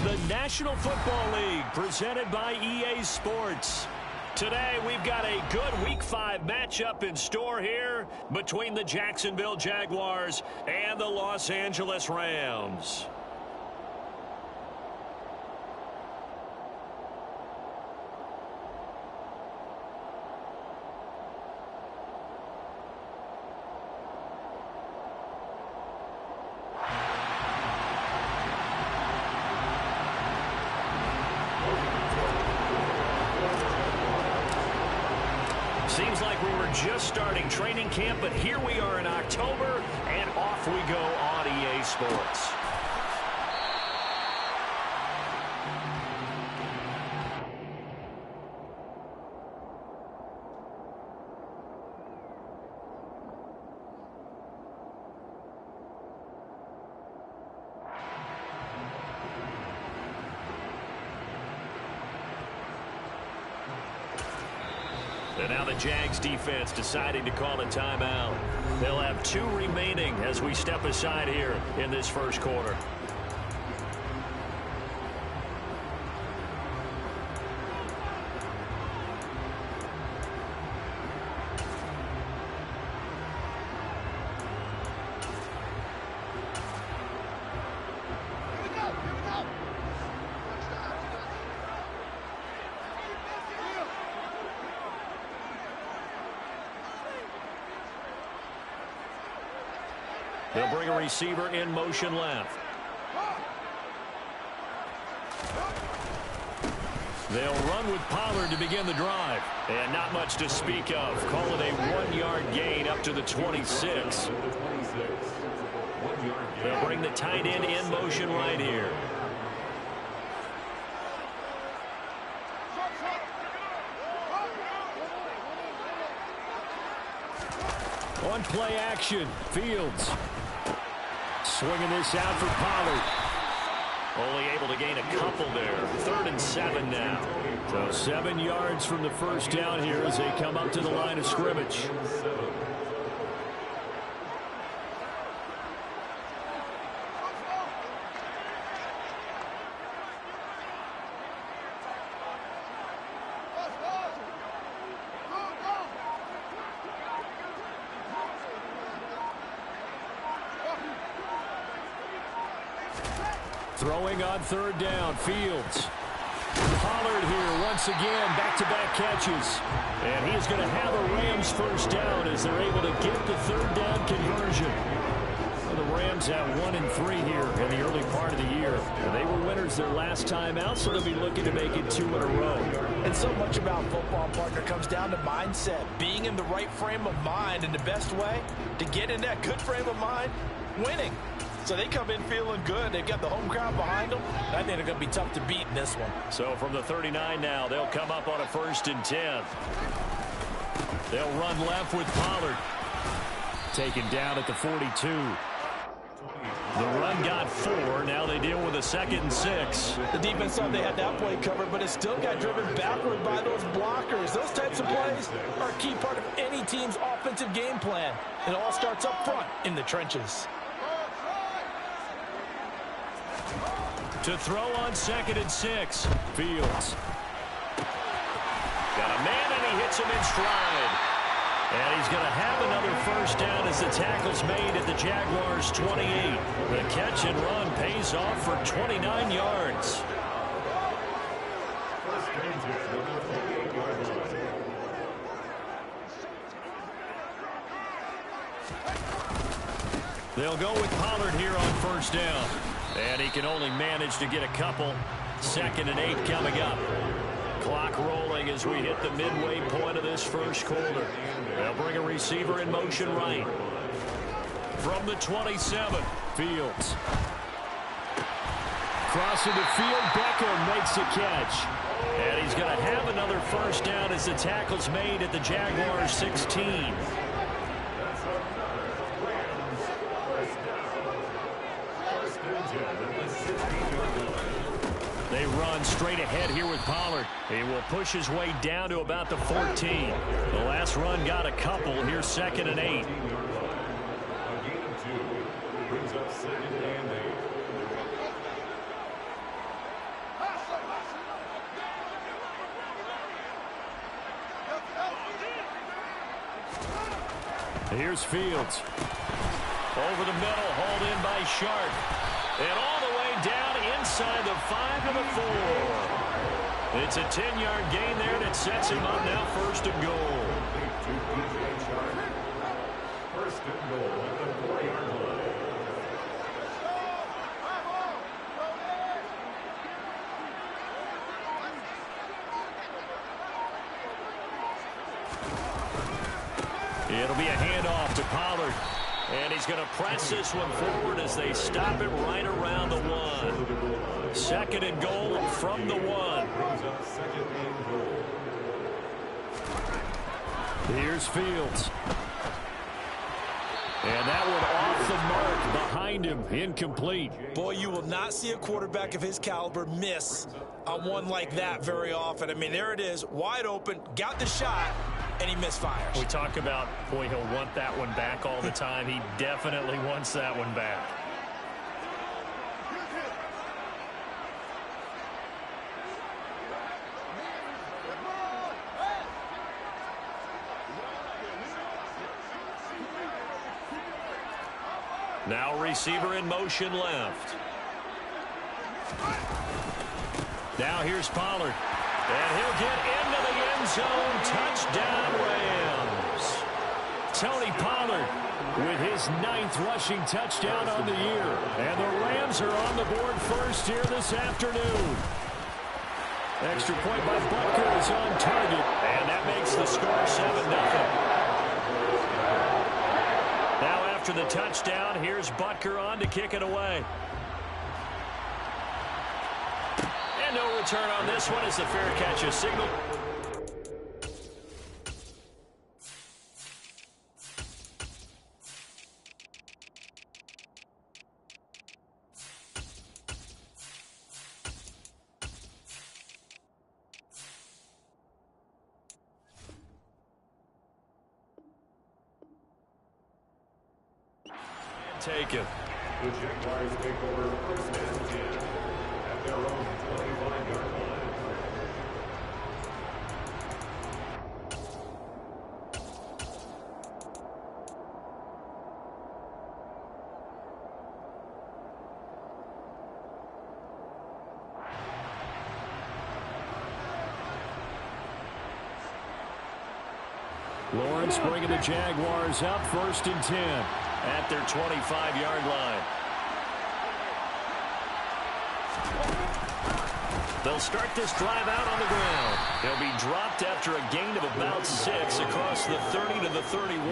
the National Football League, presented by EA Sports. Today, we've got a good Week 5 matchup in store here between the Jacksonville Jaguars and the Los Angeles Rams. Seems like we were just starting training camp, but here we are in October, and off we go on EA Sports. And now the Jags defense deciding to call a timeout. They'll have 2 remaining as we step aside here in this first quarter. They'll bring a receiver in motion left. They'll run with Pollard to begin the drive. And not much to speak of. Call it a 1-yard gain up to the 26. They'll bring the tight end in motion right here. On play action, Fields. Swinging this out for Pollard. Only able to gain a couple there. 3rd and 7 now. So 7 yards from the first down here as they come up to the line of scrimmage. Throwing on 3rd down, Fields. Pollard here once again, back-to-back catches. And he is going to have a Rams first down as they're able to get the 3rd down conversion. Well, the Rams have 1 and 3 here in the early part of the year. And they were winners their last time out, so they'll be looking to make it 2 in a row. And so much about football, partner, comes down to mindset. Being in the right frame of mind, and the best way to get in that good frame of mind, winning. So they come in feeling good. They've got the home crowd behind them. I think they're going to be tough to beat in this one. So from the 39 now, they'll come up on a 1st and 10. They'll run left with Pollard. Taken down at the 42. The run got 4. Now they deal with a 2nd and 6. The defense thought they had that play covered, but it still got driven backward by those blockers. Those types of plays are a key part of any team's offensive game plan. It all starts up front in the trenches. To throw on 2nd and 6. Fields. Got a man, and he hits him in stride. And he's going to have another first down as the tackle's made at the Jaguars' 28. The catch and run pays off for 29 yards. They'll go with Pollard here on 1st down. And he can only manage to get a couple. 2nd and 8 coming up. Clock rolling as we hit the midway point of this first quarter. They'll bring a receiver in motion right. From the 27, Fields. Crossing the field, Beckham makes a catch. And he's going to have another first down as the tackle's made at the Jaguars' 16. They run straight ahead here with Pollard. He will push his way down to about the 14. The last run got a couple. Here's 2nd and 8. Here's Fields. Over the middle, hauled in by Sharp. And all the way down inside the 5 to the 4. It's a 10-yard gain there that sets him up now first and goal. First and goal at the 4-yard line. It'll be a handoff to Pollard. And he's going to press this one forward as they stop it right around the 1. Second and goal from the 1. Here's Fields. And that one off the mark behind him, incomplete. Boy, you will not see a quarterback of his caliber miss on one like that very often. I mean, there it is, wide open, got the shot, and he misfires. We talk about, boy, he'll want that one back all the time. He definitely wants that one back. Now receiver in motion left. Now here's Pollard. And he'll get into the end zone. Touchdown, Rams. Tony Pollard with his 9th rushing touchdown on the year. And the Rams are on the board first here this afternoon. Extra point by Butker is on target. And that makes the score 7-0. Now after the touchdown, here's Butker on to kick it away. And no return on this one as the fair catch is signaled. Taken. The Jaguars take over first and 10 at their own 25-yard line. Lawrence bringing the Jaguars up first and 10 at their 25-yard line. They'll start this drive out on the ground. He'll be dropped after a gain of about 6 across the 30 to the 31.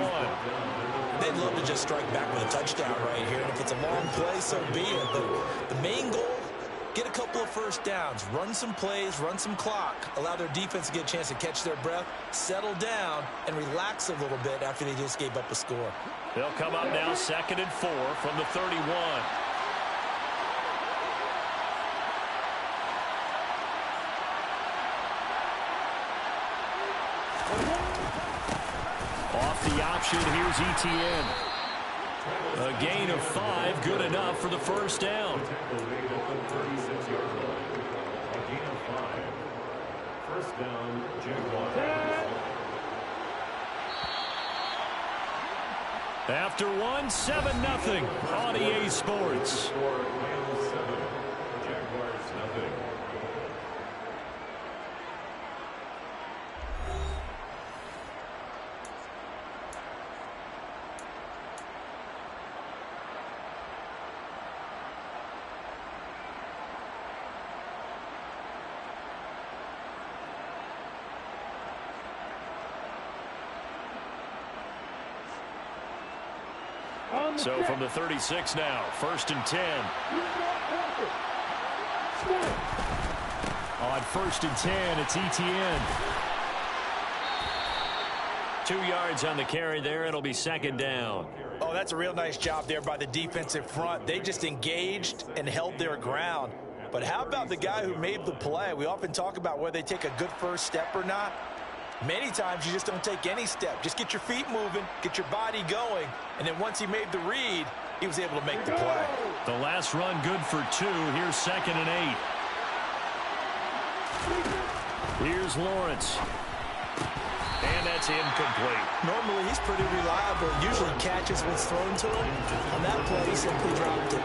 They'd love to just strike back with a touchdown right here. And if it's a long play, so be it. But the main goal, get a couple of first downs, run some plays, run some clock, allow their defense to get a chance to catch their breath, settle down, and relax a little bit after they just gave up a score. They'll come up now 2nd and 4 from the 31. Off the option, here's Etienne. A gain of 5, good enough for the first down. First down, Jaguars. After 1, 7-0 on EA Sports. Rams 7, Jaguars nothing. So from the 36 now, 1st and 10. On 1st and 10, it's Etienne. 2 yards on the carry there. It'll be 2nd down. Oh, that's a real nice job there by the defensive front. They just engaged and held their ground. But how about the guy who made the play? We often talk about whether they take a good first step or not. Many times you just don't take any step. Just get your feet moving, get your body going, and then once he made the read, he was able to make the play. The last run good for 2. Here's 2nd and 8. Here's Lawrence. And that's incomplete. Normally, he's pretty reliable. Usually catches what's thrown to him. On that play, he simply dropped it.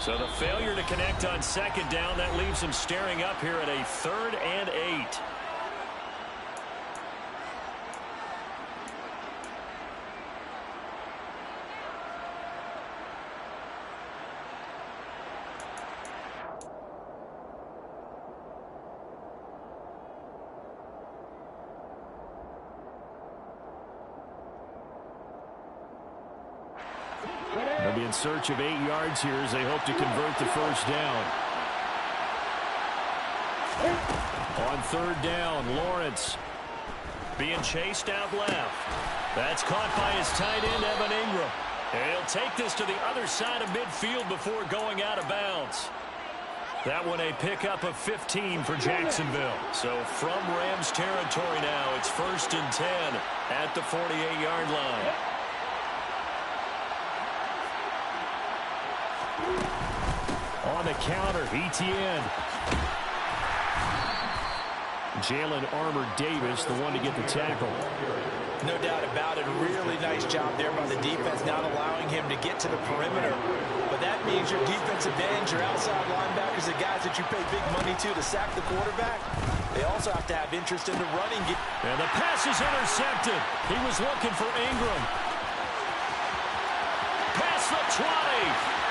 So the failure to connect on second down, that leaves him staring up here at a 3rd and 8. They'll be in search of 8 yards here as they hope to convert the first down. On 3rd down, Lawrence being chased out left. That's caught by his tight end, Evan Ingram. And he'll take this to the other side of midfield before going out of bounds. That one a pickup of 15 for Jacksonville. So from Rams territory now, it's 1st and 10 at the 48-yard line. On the counter, Etienne. Jalen Armour-Davis, the one to get the tackle. No doubt about it. Really nice job there by the defense, not allowing him to get to the perimeter. But that means your defensive ends, your outside linebackers, the guys that you pay big money to sack the quarterback, they also have to have interest in the running game. And the pass is intercepted. He was looking for Ingram. Past the 20.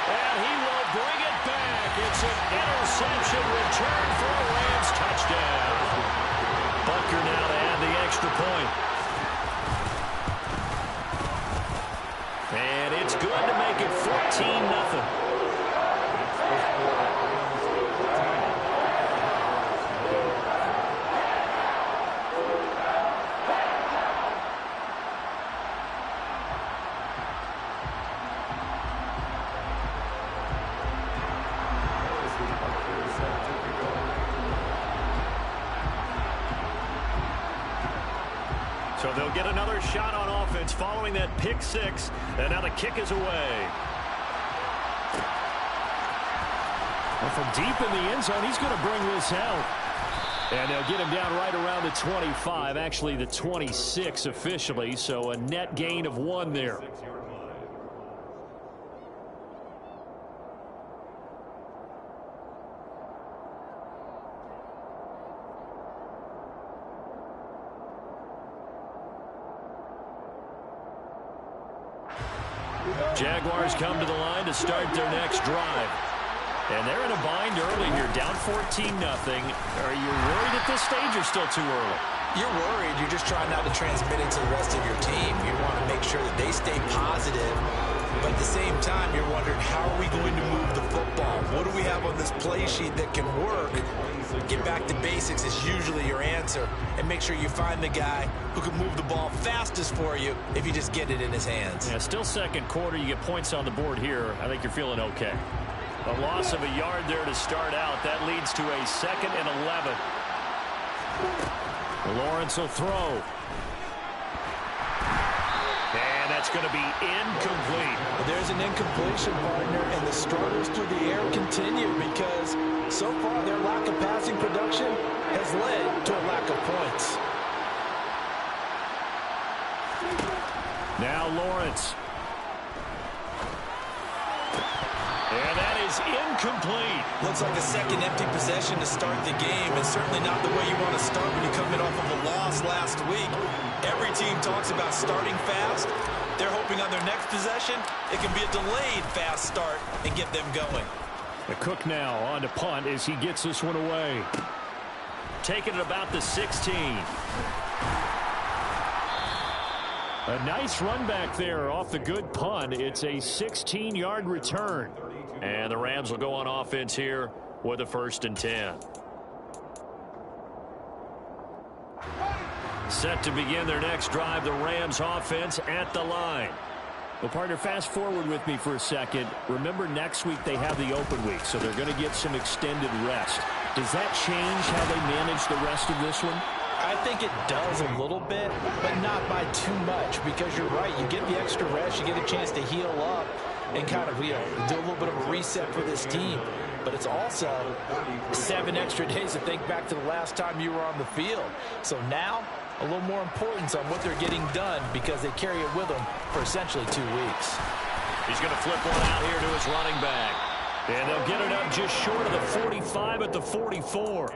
And he will bring it back. It's an interception return for a Rams touchdown. Butker now to add the extra point. And it's good to make it 14-0. So they'll get another shot on offense following that pick six. And now the kick is away. And from deep in the end zone, he's going to bring this out. And they'll get him down right around the 25, actually the 26 officially. So a net gain of 1 there. Jaguars come to the line to start their next drive. And they're in a bind early here, down 14-0. Are you worried at this stage or still too early? You're worried. You're just trying not to transmit it to the rest of your team. You want to make sure that they stay positive. But at the same time, you're wondering, how are we going to move the football? What do we have on this play sheet that can work? Get back to basics is usually your answer. And make sure you find the guy who can move the ball fastest for you if you just get it in his hands. Yeah, still second quarter. You get points on the board here. I think you're feeling okay. A loss of a yard there to start out. That leads to a 2nd and 11. Lawrence will throw. And that's going to be incomplete. There's an incompletion, partner, and the struggles through the air continue because so far their lack of passing production has led to a lack of points. Now Lawrence. And that is incomplete. Looks like a second empty possession to start the game, and certainly not the way you want to start when you're coming off of a loss last week. Every team talks about starting fast. They're hoping on their next possession, it can be a delayed fast start and get them going. The Cook now on to punt as he gets this one away. Taking it about the 16. A nice run back there off the good punt. It's a 16-yard return. And the Rams will go on offense here with a 1st and 10. Set to begin their next drive, the Rams offense at the line. Well, partner, fast forward with me for a second. Remember, next week they have the open week, so they're going to get some extended rest. Does that change how they manage the rest of this one? I think it does a little bit, but not by too much, because you're right. You get the extra rest, you get a chance to heal up and kind of, do a little bit of a reset for this team. But it's also 7 extra days to think back to the last time you were on the field. So now, a little more importance on what they're getting done because they carry it with them for essentially 2 weeks. He's going to flip one out here to his running back. And they'll get it up just short of the 45 at the 44.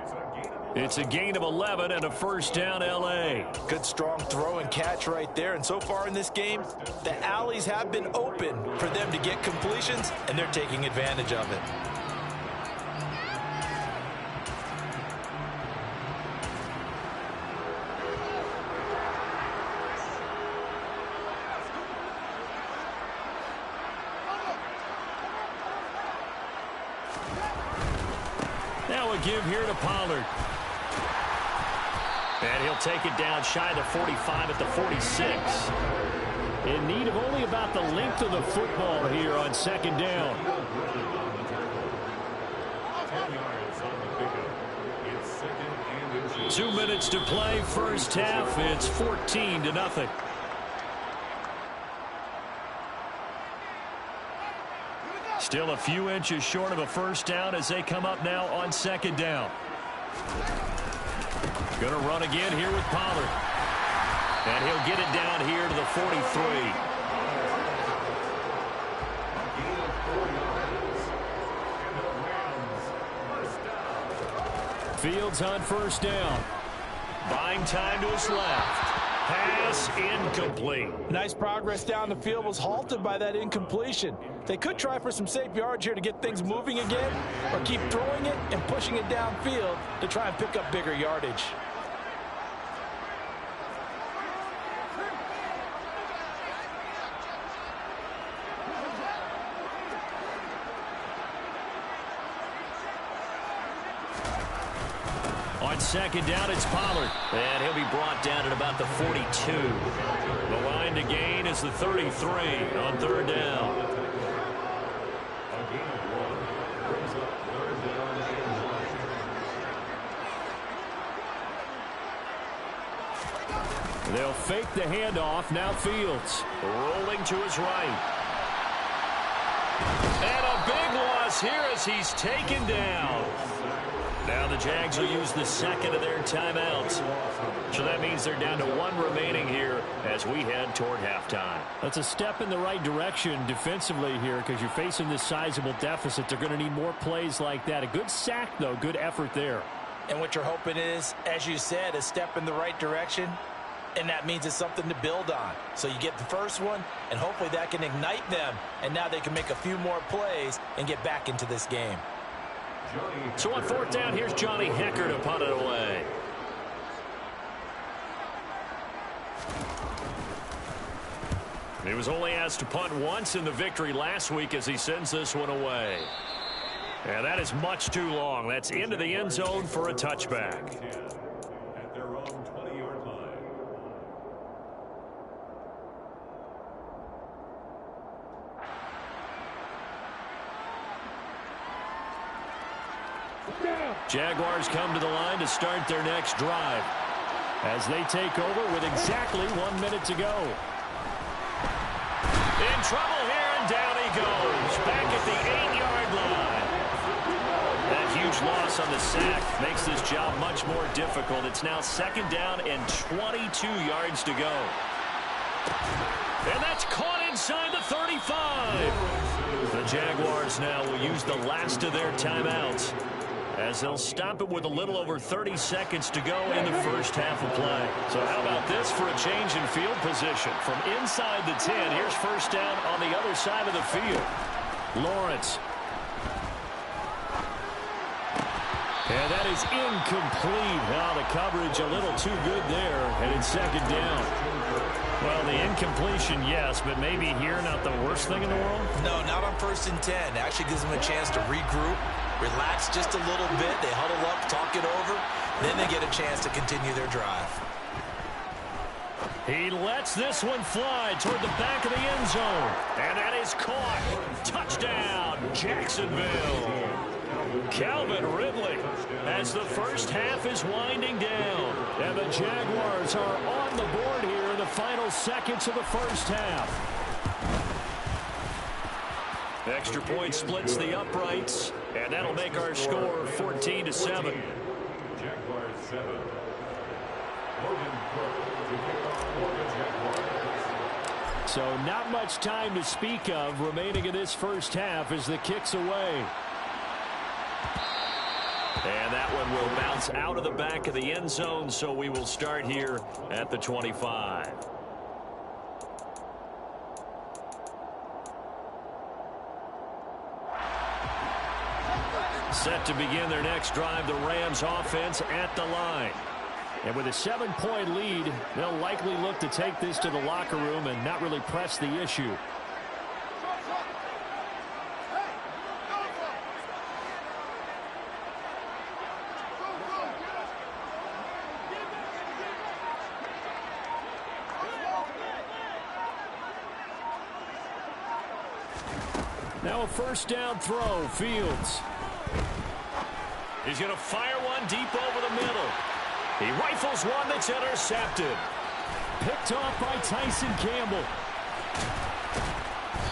It's a gain of 11 and a first down, L.A. Good strong throw and catch right there. And so far in this game, the alleys have been open for them to get completions, and they're taking advantage of it. Now a give here to Pollard. And he'll take it down shy of the 45 at the 46. In need of only about the length of the football here on second down. 10 yards on the pickup. It's second and 2 minutes to play, first half. It's 14-0. Still a few inches short of a first down as they come up now on second down. Going to run again here with Pollard. And he'll get it down here to the 43. Fields on first down. Buying time to his left. Pass incomplete. Nice progress down the field, was halted by that incompletion. They could try for some safe yards here to get things moving again, or keep throwing it and pushing it downfield to try and pick up bigger yardage. On second down, it's Pollard. And he'll be brought down at about the 42. The line to gain is the 33 on third down. They'll fake the handoff. Now Fields rolling to his right. And a big loss here as he's taken down. Now the Jags will use the second of their timeouts. So that means they're down to 1 remaining here as we head toward halftime. That's a step in the right direction defensively here because you're facing this sizable deficit. They're going to need more plays like that. A good sack, though. Good effort there. And what you're hoping is, as you said, a step in the right direction. And that means it's something to build on. So you get the first one, and hopefully that can ignite them. And now they can make a few more plays and get back into this game. So on fourth down, here's Johnny Hekker to punt it away. He was only asked to punt once in the victory last week as he sends this one away. And that is much too long. That's into the end zone for a touchback. at their own 20-yard line. Jaguars come to the line to start their next drive as they take over with exactly 1 minute to go. In trouble here, and down he goes. Back at the 8-yard line. That huge loss on the sack makes this job much more difficult. It's now second down and 22 yards to go. And that's caught inside the 35. The Jaguars now will use the last of their timeouts as they'll stop it with a little over 30 seconds to go in the first half of play. So how about this for a change in field position? From inside the 10, here's first down on the other side of the field. Lawrence. And that is incomplete. Now the coverage a little too good there, and it's second down. Well, the incompletion, yes, but maybe here not the worst thing in the world? No, not on 1st and 10. It actually gives them a chance to regroup, relax just a little bit. They huddle up, talk it over. Then they get a chance to continue their drive. He lets this one fly toward the back of the end zone. And that is caught. Touchdown, Jacksonville. Calvin Ridley as the first half is winding down. And the Jaguars are on the board here in the final seconds of the first half. Extra point splits the uprights, and that'll make our score 14-7. Jaguars 7. Morgan Crook to kick off for the Jaguars. So not much time to speak of remaining in this first half as the kick's away. And that one will bounce out of the back of the end zone, so we will start here at the 25. Set to begin their next drive, the Rams offense at the line. And with a 7-point lead, they'll likely look to take this to the locker room and not really press the issue. Now a first down throw, Fields. He's going to fire one deep over the middle. He rifles one that's intercepted. Picked off by Tyson Campbell.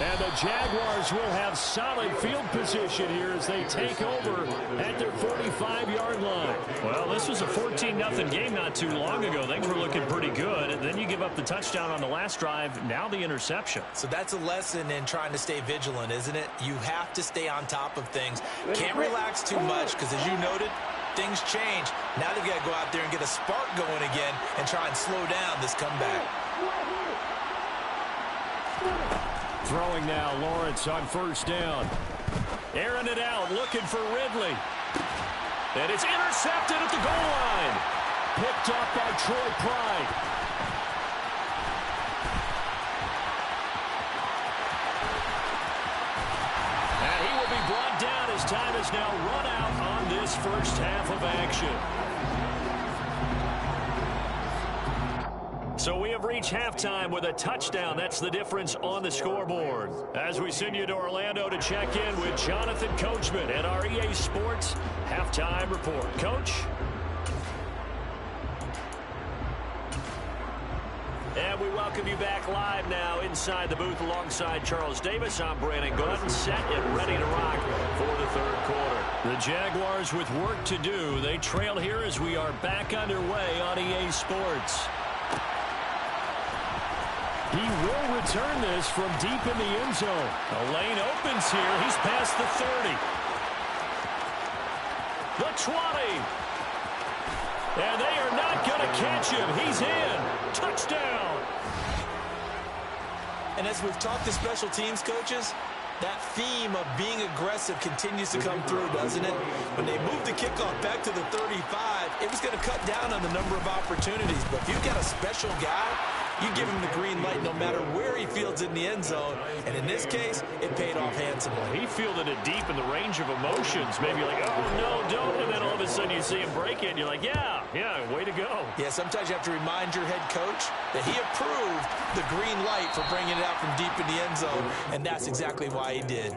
And the Jaguars will have solid field position here as they take over at their 45-yard line. Well, this was a 14-0 game not too long ago. Things were looking pretty good. And then you give up the touchdown on the last drive. Now the interception. So that's a lesson in trying to stay vigilant, isn't it? You have to stay on top of things. Can't relax too much because, as you noted, things change. Now they've got to go out there and get a spark going again and try and slow down this comeback. Throwing now, Lawrence on first down. Airing it out, looking for Ridley. And it's intercepted at the goal line. Picked off by Troy Pride. And he will be brought down as time is now run out on this first half of action. So we have reached halftime with a touchdown. That's the difference on the scoreboard. As we send you to Orlando to check in with Jonathan Coachman at our EA Sports Halftime Report. Coach? And we welcome you back live now inside the booth alongside Charles Davis. I'm Brandon Gordon, set and ready to rock for the third quarter. The Jaguars with work to do. They trail here as we are back underway on EA Sports. He will return this from deep in the end zone. The lane opens here. He's past the 30. The 20. And they are not going to catch him. He's in. Touchdown. And as we've talked to special teams coaches, that theme of being aggressive continues to come through, doesn't it? When they moved the kickoff back to the 35, it was going to cut down on the number of opportunities. But if you've got a special guy, you give him the green light no matter where he fields in the end zone. And in this case, it paid off handsomely. He fielded it deep in the range of emotions. Maybe like, oh, no, don't. And then all of a sudden you see him break it, and you're like, yeah, way to go. Yeah, sometimes you have to remind your head coach that he approved the green light for bringing it out from deep in the end zone, and that's exactly why he did.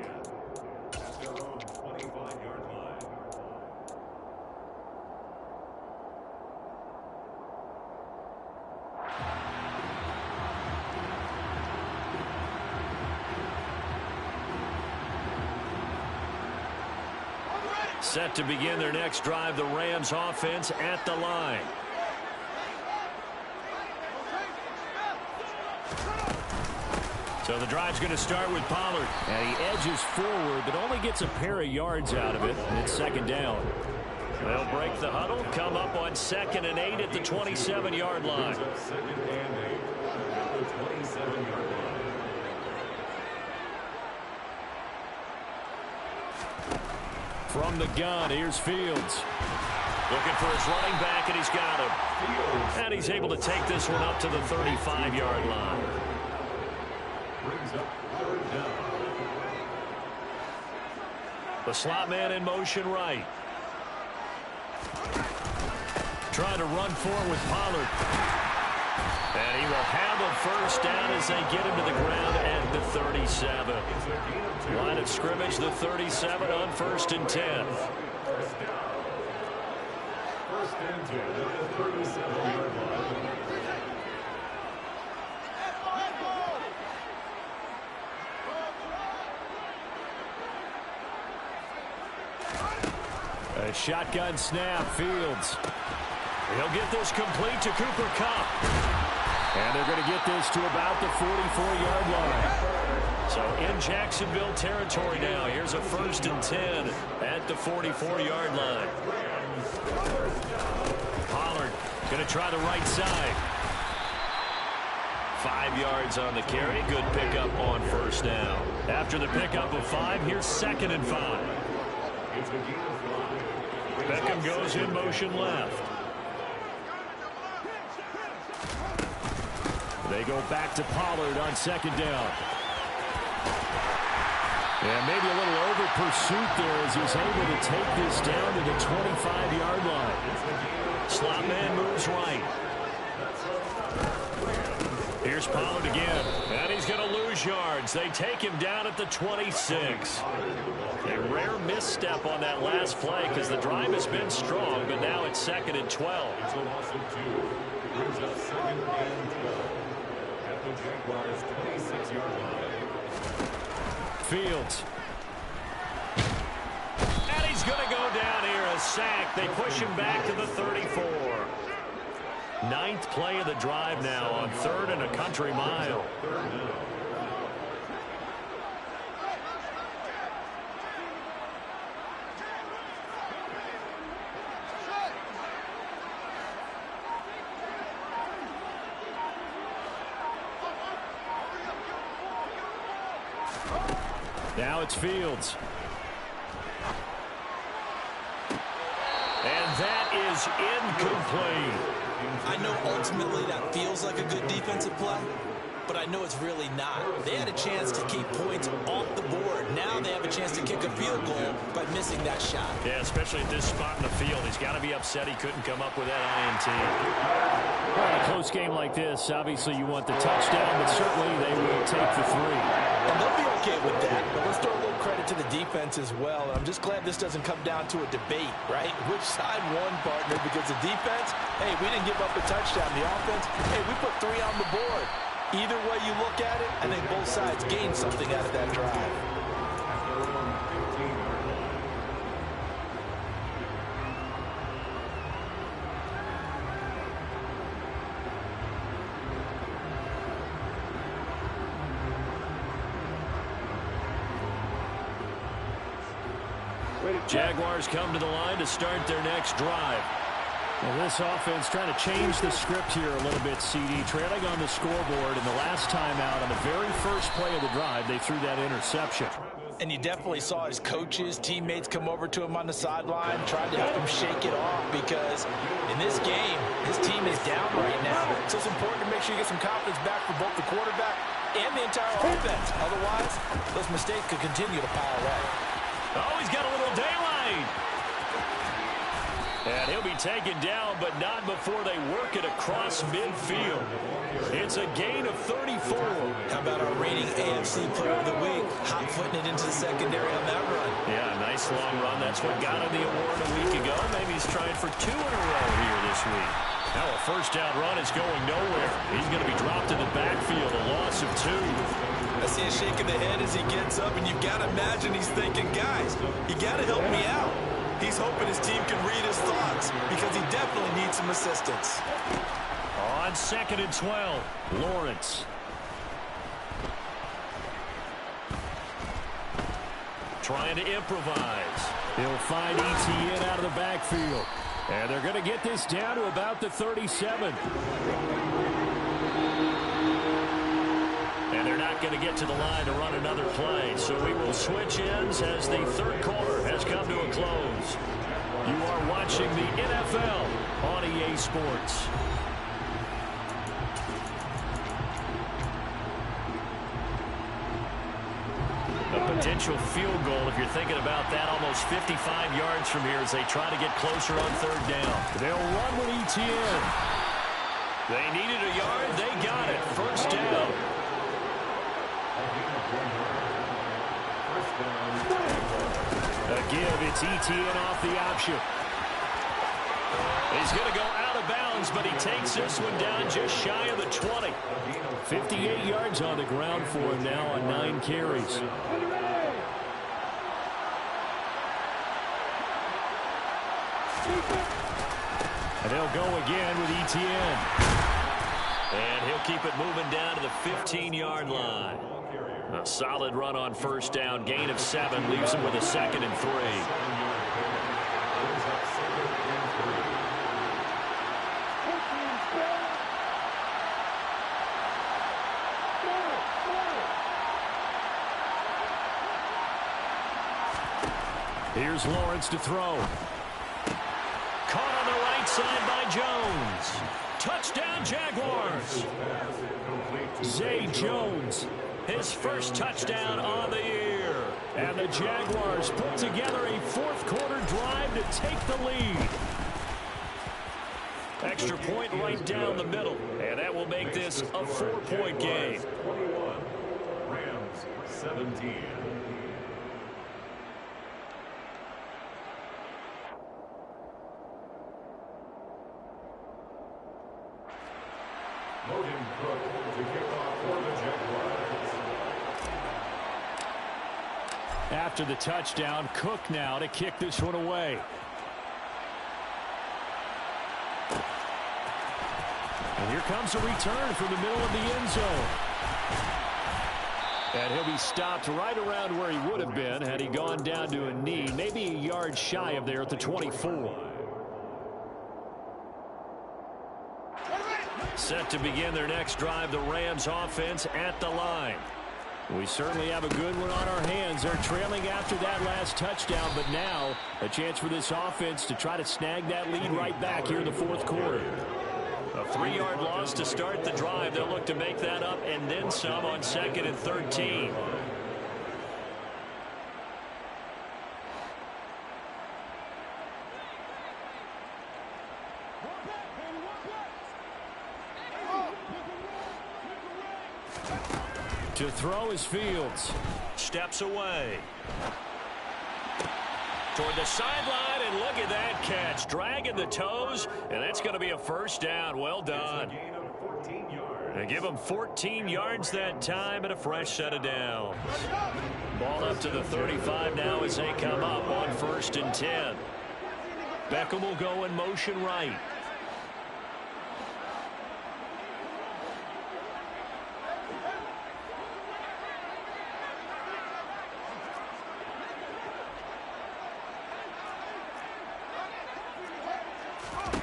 Set to begin their next drive, the Rams offense at the line. So the drive's going to start with Pollard. And he edges forward, but only gets a pair of yards out of it. And it's second down. They'll break the huddle, come up on 2nd and 8 at the 27-yard line. From the gun, here's Fields. Looking for his running back, and he's got him. And he's able to take this one up to the 35-yard line. The slot man in motion right. Trying to run forward with Pollard. And he will have a first down as they get him to the ground at the 37. Line of scrimmage, the 37 on 1st and 10. First and 10 at the 37-yard line. A shotgun snap, Fields. He'll get this complete to Cooper Kupp. And they're going to get this to about the 44-yard line. So in Jacksonville territory now. Here's a 1st and 10 at the 44-yard line. Pollard going to try the right side. 5 yards on the carry. Good pickup on 1st down. After the pickup of 5, here's 2nd and 5. Beckham goes in motion left. They go back to Pollard on 2nd down. And maybe a little over pursuit there as he's able to take this down to the 25-yard line. Slot man moves right. Here's Pollard again. And he's going to lose yards. They take him down at the 26. A rare misstep on that last play because the drive has been strong, but now it's 2nd and 12. It's a loss of 2. Brings up 2nd and 12 at the Jaguars' 26-yard line. Fields. And he's going to go down here, a sack. They push him back to the 34. 9th play of the drive now on 3rd and a country mile. Now it's Fields. And that is incomplete. I know ultimately that feels like a good defensive play, but I know it's really not. They had a chance to keep points off the board. Now they have a chance to kick a field goal by missing that shot. Yeah, especially at this spot in the field. He's got to be upset he couldn't come up with that INT. Well, in a close game like this, obviously you want the touchdown, but certainly they will take the 3. And they'll be okay with that, but let's throw a little credit to the defense as well. And I'm just glad this doesn't come down to a debate, right? Which side won, partner? Because the defense, hey, we didn't give up a touchdown. The offense, hey, we put 3 on the board. Either way you look at it, I think both sides gained something out of that drive. Jaguars come to the line to start their next drive. Well, this offense trying to change the script here a little bit, CD. Trailing on the scoreboard, and the last time out on the very first play of the drive, they threw that interception. And you definitely saw his coaches, teammates come over to him on the sideline, tried to help him shake it off because in this game, his team is down right now. So it's important to make sure you get some confidence back for both the quarterback and the entire offense. Otherwise, those mistakes could continue to pile up. Oh, he's got a little daylight. And he'll be taken down, but not before they work it across midfield. It's a gain of 34. How about our reigning AFC Player of the Week? Hot-footing it into the secondary on that run. Yeah, nice long run. That's what got him the award a week ago. Maybe he's trying for 2 in a row here this week. Now a first down run is going nowhere. He's going to be dropped in the backfield, a loss of 2. I see a shake of the head as he gets up, and you've got to imagine he's thinking, guys, you got to help me out. He's hoping his team can read his thoughts because he definitely needs some assistance. On 2nd and 12, Lawrence. Trying to improvise. He'll find ETN out of the backfield. And they're going to get this down to about the 37. And they're not going to get to the line to run another play. So we will switch ends as the third quarter has come to a close. You are watching the NFL on EA Sports. A potential field goal, if you're thinking about that, almost 55 yards from here as they try to get closer on 3rd down. They'll run with ETN. They needed a yard. They got it. First down. A give. It's ETN off the option. He's going to go out of bounds, but he takes this one down just shy of the 20. 58 yards on the ground for him now on 9 carries. And they'll go again with ETN. And he'll keep it moving down to the 15-yard line. A solid run on first down. Gain of 7 leaves him with a 2nd and 3. Here's Lawrence to throw. Caught on the right side by Jones. Touchdown, Jaguars. Zay Jones, his first touchdown on the year. And the Jaguars put together a fourth-quarter drive to take the lead. Extra point right down the middle. And that will make this a 4-point game. 21, Rams 17. Logan Cook to kick off for the Jaguars. After the touchdown, Cook now to kick this one away. And here comes a return from the middle of the end zone. And he'll be stopped right around where he would have been had he gone down to a knee, maybe a yard shy of there at the 24. Set to begin their next drive, the Rams offense at the line. We certainly have a good one on our hands. They're trailing after that last touchdown, but now a chance for this offense to try to snag that lead right back here in the fourth quarter. A 3-yard loss to start the drive. They'll look to make that up and then some on 2nd and 13. To throw is Fields. Steps away. Toward the sideline, and look at that catch. Dragging the toes, and that's going to be a first down. Well done. They give him 14 yards that time and a fresh set of downs. Ball up to the 35 now as they come up on 1st and 10. Beckham will go in motion right.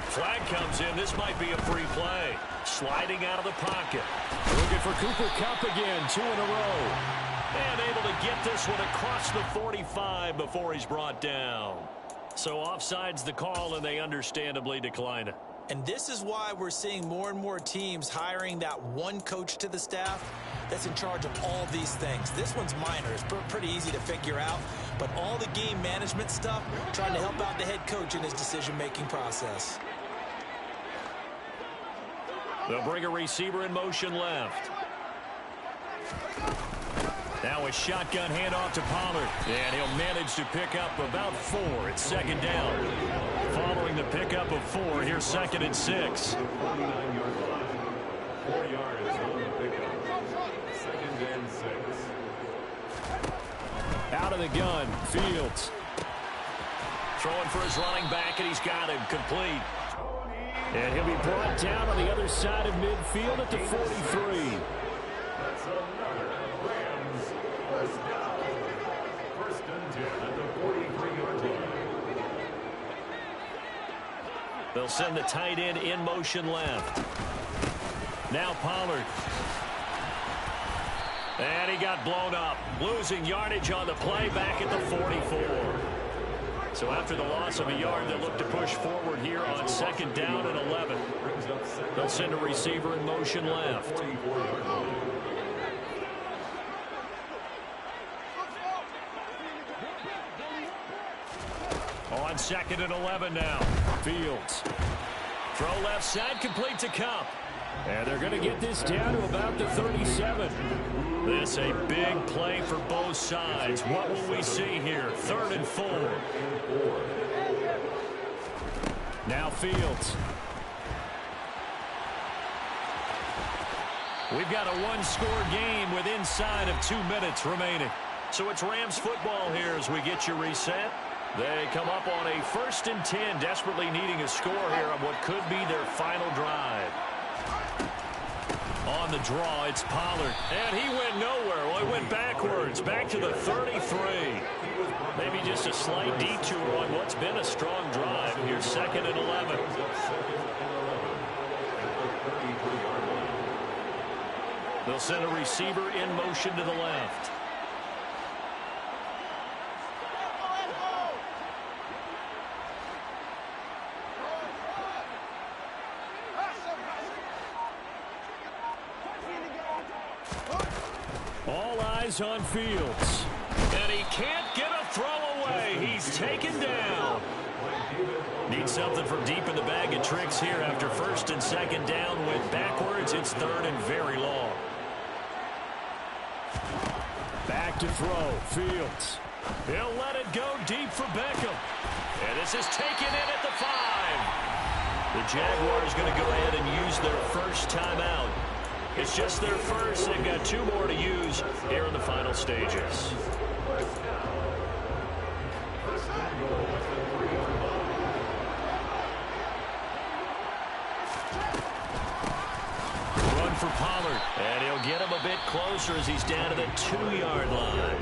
Flag comes in. This might be a free play. Sliding out of the pocket. Looking for Cooper Kupp again, 2 in a row. And able to get this one across the 45 before he's brought down. So offside's the call, and they understandably decline it. And this is why we're seeing more and more teams hiring that one coach to the staff that's in charge of all these things. This one's minor. It's pretty easy to figure out. But all the game management stuff, trying to help out the head coach in his decision-making process. They'll bring a receiver in motion left. Now a shotgun handoff to Pollard. And he'll manage to pick up about 4. It's 2nd down. Following the pickup of 4, here's 2nd and 6. 49-yard line. 4 yards on the pickup. 2nd and 6. Out of the gun, Fields. Throwing for his running back, and he's got him complete. And he'll be brought down on the other side of midfield at the 43. That's another Rams first down. 1st and 10 at the 43-yard line. They'll send the tight end in motion left. Now Pollard. And he got blown up. Losing yardage on the play back at the 44. So after the loss of a yard, they'll look to push forward here on 2nd down and 11. They'll send a receiver in motion left. On 2nd and 11 now. Fields. Throw left side, complete to Kupp. And they're going to get this down to about the 37. This a big play for both sides. What will we see here? 3rd and 4. Now Fields. We've got a one-score game with inside of 2 minutes remaining. So it's Rams football here as we get you reset. They come up on a 1st and 10, desperately needing a score here on what could be their final drive. On the draw, it's Pollard. And he went nowhere. Well, he went backwards, back to the 33. Maybe just a slight detour on what's been a strong drive. Here's 2nd and 11. They'll send a receiver in motion to the left. All eyes on Fields. And he can't get a throw away. He's taken down. Needs something from deep in the bag of tricks here after 1st and 2nd down. Went backwards. It's 3rd and very long. Back to throw. Fields. He'll let it go deep for Beckham. And this is taken in at the 5. The Jaguars going to go ahead and use their first timeout. It's just their first. They've got 2 more to use here in the final stages. Run for Pollard. And he'll get him a bit closer as he's down to the 2-yard line.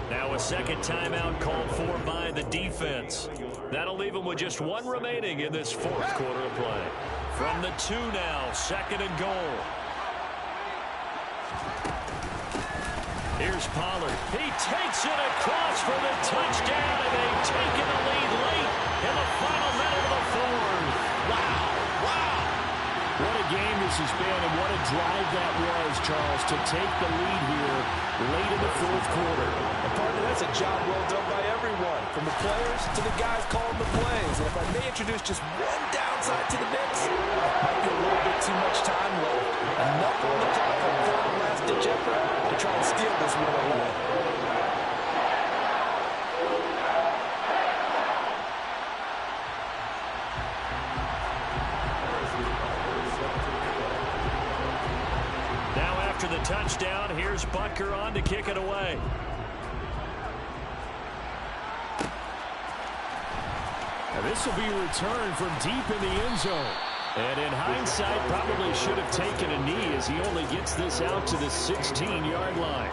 Now a second timeout called for by the defense. That'll leave him with just 1 remaining in this 4th quarter of play. From the 2 now, 2nd and goal. Here's Pollard. He takes it across for the touchdown, and they've taken the lead late in the final minute of the 4th. Wow. Wow. What a game this has been, and what a drive that was, Charles, to take the lead here late in the 4th quarter. And partner, that's a job well done by everyone, from the players to the guys calling the plays. And if I may introduce just one downside to the mix, might be a little bit too much time left. Enough on the clock for a final last-ditch effort to try and steal this one away. Now after the touchdown, here's Butker on to kick it away. Now this will be returned from deep in the end zone. And in hindsight, probably should have taken a knee as he only gets this out to the 16-yard line.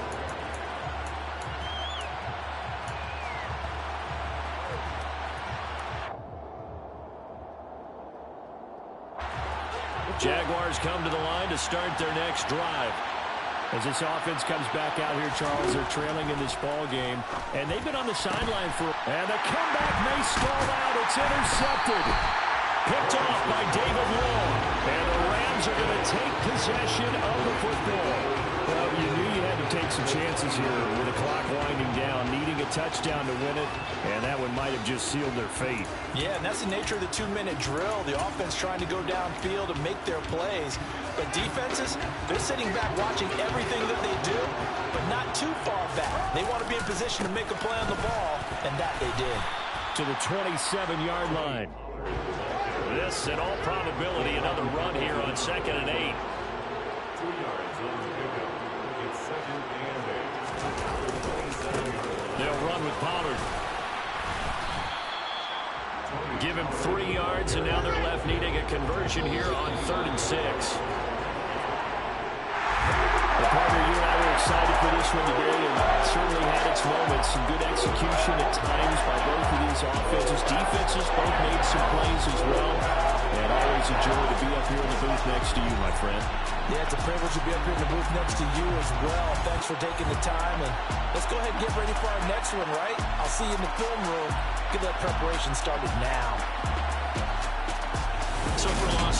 Jaguars come to the line to start their next drive. As this offense comes back out here, Charles, they're trailing in this ball game. And they've been on the sideline for... And the comeback may stall out. It's intercepted. Picked off by David Long. And the Rams are going to take possession of the football. Well, you knew you had to take some chances here with the clock winding down, needing a touchdown to win it. And that one might have just sealed their fate. Yeah, and that's the nature of the 2-minute drill. The offense trying to go downfield and make their plays. But defenses, they're sitting back watching everything that they do, but not too far back. They want to be in position to make a play on the ball, and that they did. To the 27-yard line. This, in all probability, another run here on 2nd and 8. 2 yards on the pickup. It's 2nd and 8. They'll run with Pollard. Give him 3 yards, and now they're left needing a conversion here on 3rd and 6. Partner, you and I were excited for this one today, and certainly had its moments. Some good execution at times by both of these offenses. Defenses both made some plays as well. And always a joy to be up here in the booth next to you, my friend. Yeah, it's a privilege to be up here in the booth next to you as well. Thanks for taking the time, and let's go ahead and get ready for our next one, right? I'll see you in the film room. Get that preparation started now. So for Los